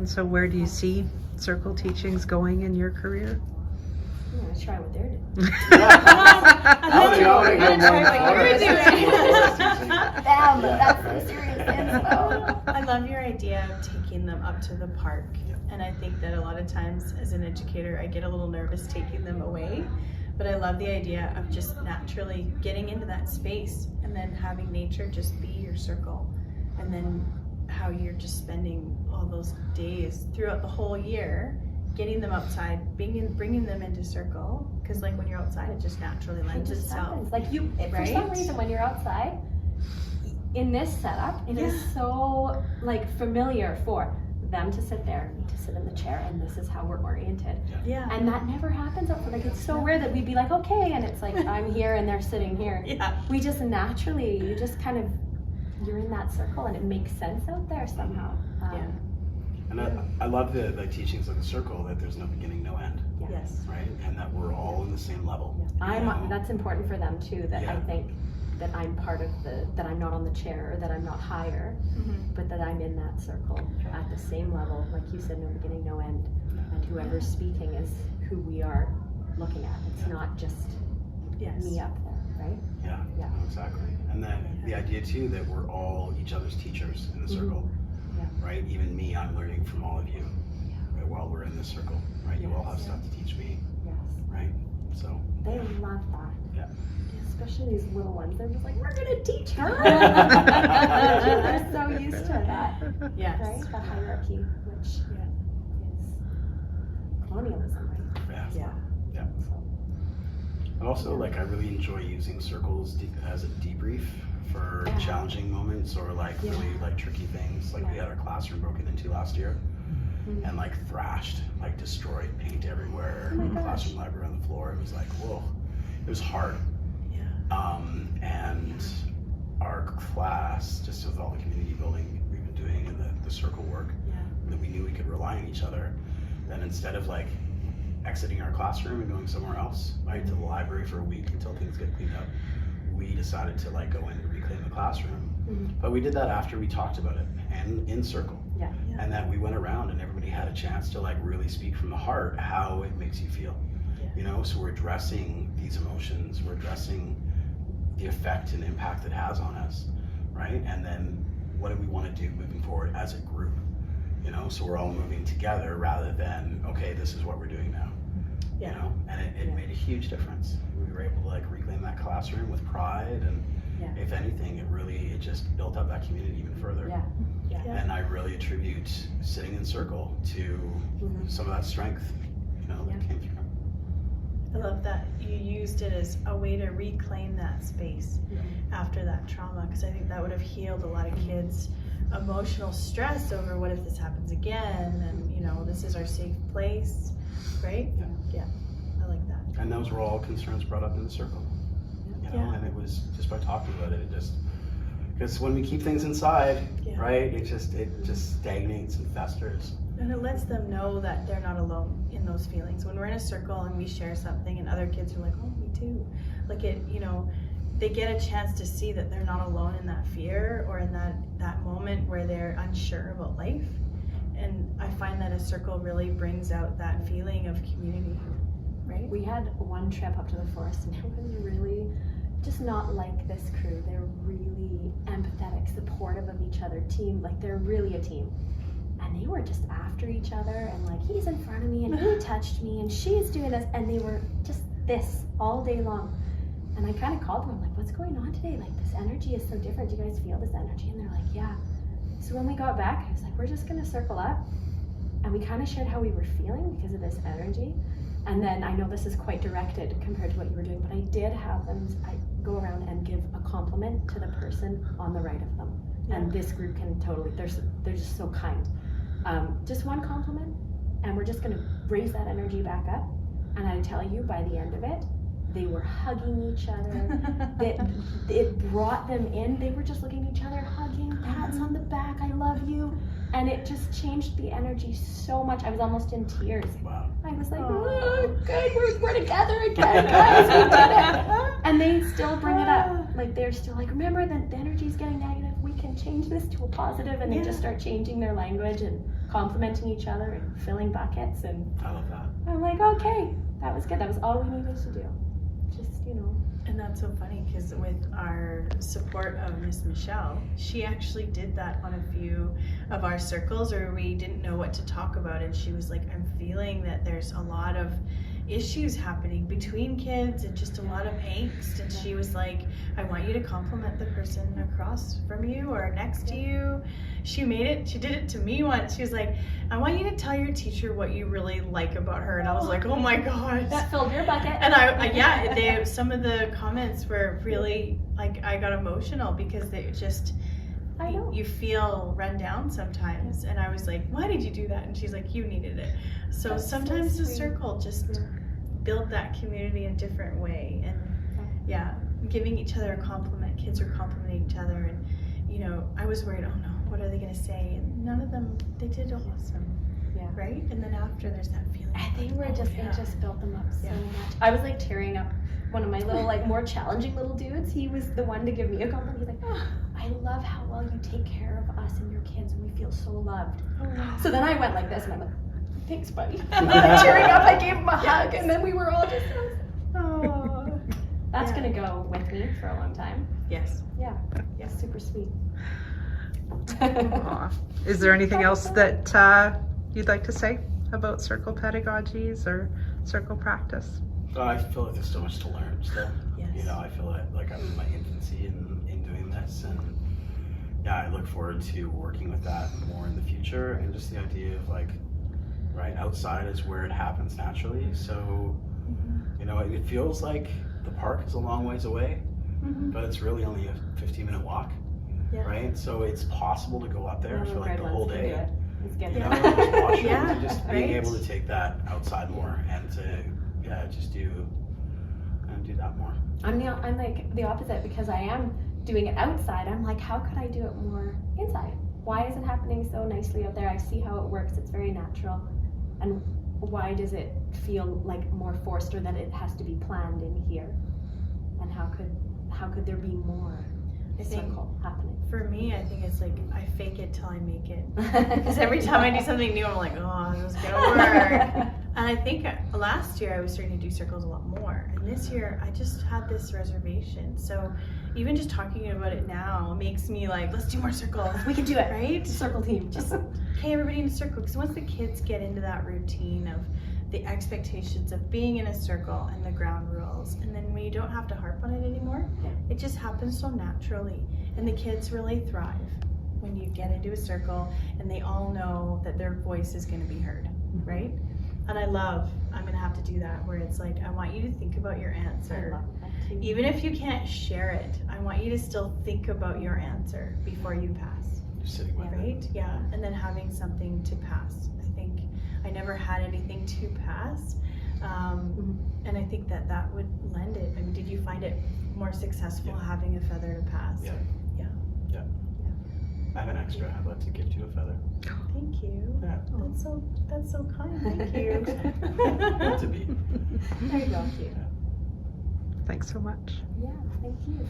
And so where do you see circle teachings going in your career? I'm going to try what they're doing. I'm going to try what you're doing. Damn, that's some serious info. I love your idea of taking them up to the park. And I think that a lot of times as an educator, I get a little nervous taking them away. But I love the idea of just naturally getting into that space and then having nature just be your circle. And then how you're just spending all those days throughout the whole year, getting them outside, bringing them into circle. Because like when you're outside, it just naturally lends itself. Happens. Like you, for some reason, when you're outside, in this setup, it is so like familiar for them to sit there, me to sit in the chair, and this is how we're oriented. Yeah. And that never happens up. Like it's so rare that we'd be like, okay, and it's like I'm here and they're sitting here. Yeah. We just naturally, you just kind of, you're in that circle and it makes sense out there somehow. Yeah. And I love the teachings of the circle, that there's no beginning, no end. Yeah. Yes. Right? And that we're all in the same level. Yeah. That's important for them too, that I Yeah. think that I'm part of that I'm not on the chair, or that I'm not higher, but that I'm in that circle at the same level. Like you said, no beginning, no end. And whoever's speaking is who we are looking at. It's not just me up there, right? Yeah, Yeah. no, exactly. And then the idea too that we're all each other's teachers in the circle, right? Even me, I'm learning from all of you right, while we're in this circle, right? You all have stuff to teach me, right? So They love that. Yeah. Especially these little ones. They're just like, we're going to teach her. They're so used to that. Yes. Right? That hierarchy, which is colonialism, right? Yeah. So, And also, like, I really enjoy using circles as a debrief for challenging moments or like really like tricky things. Like we had our classroom broken into last year and like thrashed, like destroyed, paint everywhere, classroom library on the floor. It was like, whoa, it was hard. And our class, just with all the community building we've been doing and the circle work, that we knew we could rely on each other. Then instead of like exiting our classroom and going somewhere else, right, to the library for a week until things get cleaned up, we decided to like go in and reclaim the classroom. But we did that after we talked about it and in circle. And then we went around and everybody had a chance to like really speak from the heart how it makes you feel. You know, so we're addressing these emotions, we're addressing the effect and impact it has on us, right? And then what do we want to do moving forward as a group? You know, so we're all moving together rather than, okay, this is what we're doing now. You know, and it made a huge difference. We were able to like reclaim that classroom with pride, and if anything, it just built up that community even further. And I really attribute sitting in circle to some of that strength, you know, that came through. I love that you used it as a way to reclaim that space after that trauma, because I think that would have healed a lot of kids' emotional stress over what if this happens again, and you know, this is our safe place, right? Yeah, I like that. And those were all concerns brought up in the circle. You know, and it was just by talking about it, because when we keep things inside, right, it just stagnates and festers. And it lets them know that they're not alone in those feelings. When we're in a circle and we share something and other kids are like, oh, me too. Like you know, they get a chance to see that they're not alone in that fear or in that moment where they're unsure about life. And I find that a circle really brings out that feeling of community, right? We had one trip up to the forest and it was really just not like this crew. They're really empathetic, supportive of each other, team, like they're really a team. And they were just after each other and like, he's in front of me and he touched me and she's doing this, and they were just this all day long. And I kind of called them, I'm like, what's going on today? Like, this energy is so different. Do you guys feel this energy? And they're like, yeah. So when we got back, I was like, we're just gonna circle up. And we kind of shared how we were feeling because of this energy. And then I know this is quite directed compared to what you were doing, but I did have them, I go around and give a compliment to the person on the right of them. And this group can totally, they're just so kind. Just one compliment, and we're just gonna raise that energy back up. And I tell you, by the end of it, they were hugging each other. It brought them in. They were just looking at each other, hugging, pats on the back, I love you. And it just changed the energy so much. I was almost in tears. Wow. I was like, oh, good, we're together again, guys, we did it. And they still bring it up. Like, they're still like, remember that the energy's getting negative, we can change this to a positive, and they just start changing their language and complimenting each other and filling buckets, and I love that. I'm like, okay, that was good. That was all we needed to do. Just, And that's so funny because with our support of Miss Michelle, she actually did that on a few of our circles where we didn't know what to talk about, and she was like, I'm feeling that there's a lot of issues happening between kids and just a lot of angst, and she was like, I want you to compliment the person across from you or next to you. She did it to me once. She was like, I want you to tell your teacher what you really like about her, and I was like, oh my gosh, that filled your bucket. And some of the comments were really like, I got emotional because they just, I know. you feel run down sometimes, and I was like, why did you do that? And she's like, you needed it. So That's so sometimes the sweet. circle just build that community in a different way, and giving each other a compliment. Kids are complimenting each other, and I was worried, oh no, what are they gonna say? And none of them, they did awesome. Yeah. Right? And then after there's that feeling. I think like, it just built them up so much. I was like tearing up one of my little, like, more challenging little dudes. He was the one to give me a compliment. He's like, oh, I love how well you take care of us and your kids, and we feel so loved. Oh. So then I went like this, and I'm like, thanks, buddy. And I'm tearing up. I gave him a hug, and then we were all just, oh. That's gonna go with me for a long time. Yes. Yeah. Super sweet. Aw. Is there anything else that you'd like to say about circle pedagogies or circle practice? I feel like there's so much to learn still. Yes. I feel like I'm in my infancy in doing this, and I look forward to working with that more in the future, and just the idea of like, right outside is where it happens naturally. So, it feels like the park is a long ways away, but it's really only a 15-minute walk, right? So it's possible to go up there for like the whole day. It's good. Just watching, Yeah, just being able to take that outside more, and to just do that more. I'm like the opposite, because I am doing it outside. I'm like, how could I do it more inside? Why is it happening so nicely out there? I see how it works. It's very natural. And why does it feel like more forced, or that it has to be planned in here? And how could there be more circle happening? For me, I think it's like I fake it till I make it. Because every time I do something new, I'm like, oh, this is gonna work. And I think last year I was starting to do circles a lot more, and this year I just had this reservation. So even just talking about it now makes me like, let's do more circles. We can do it, right? Circle team. Just okay, everybody in a circle. Because once the kids get into that routine of the expectations of being in a circle and the ground rules, and then when you don't have to harp on it anymore, it just happens so naturally, and the kids really thrive when you get into a circle and they all know that their voice is going to be heard, right? And I'm going to have to do that, where it's like, I want you to think about your answer. Even if you can't share it, I want you to still think about your answer before you pass. Just sitting with Right? it. Yeah. And then having something to pass. I think I never had anything to pass. And I think that would lend it. I mean, did you find it more successful having a feather to pass? Yeah. Yeah. I have an extra. I'd love to gift you a feather. Thank you. Yeah. That's so kind. Thank you. Meant to be. There you go. Thanks so much. Yeah, thank you.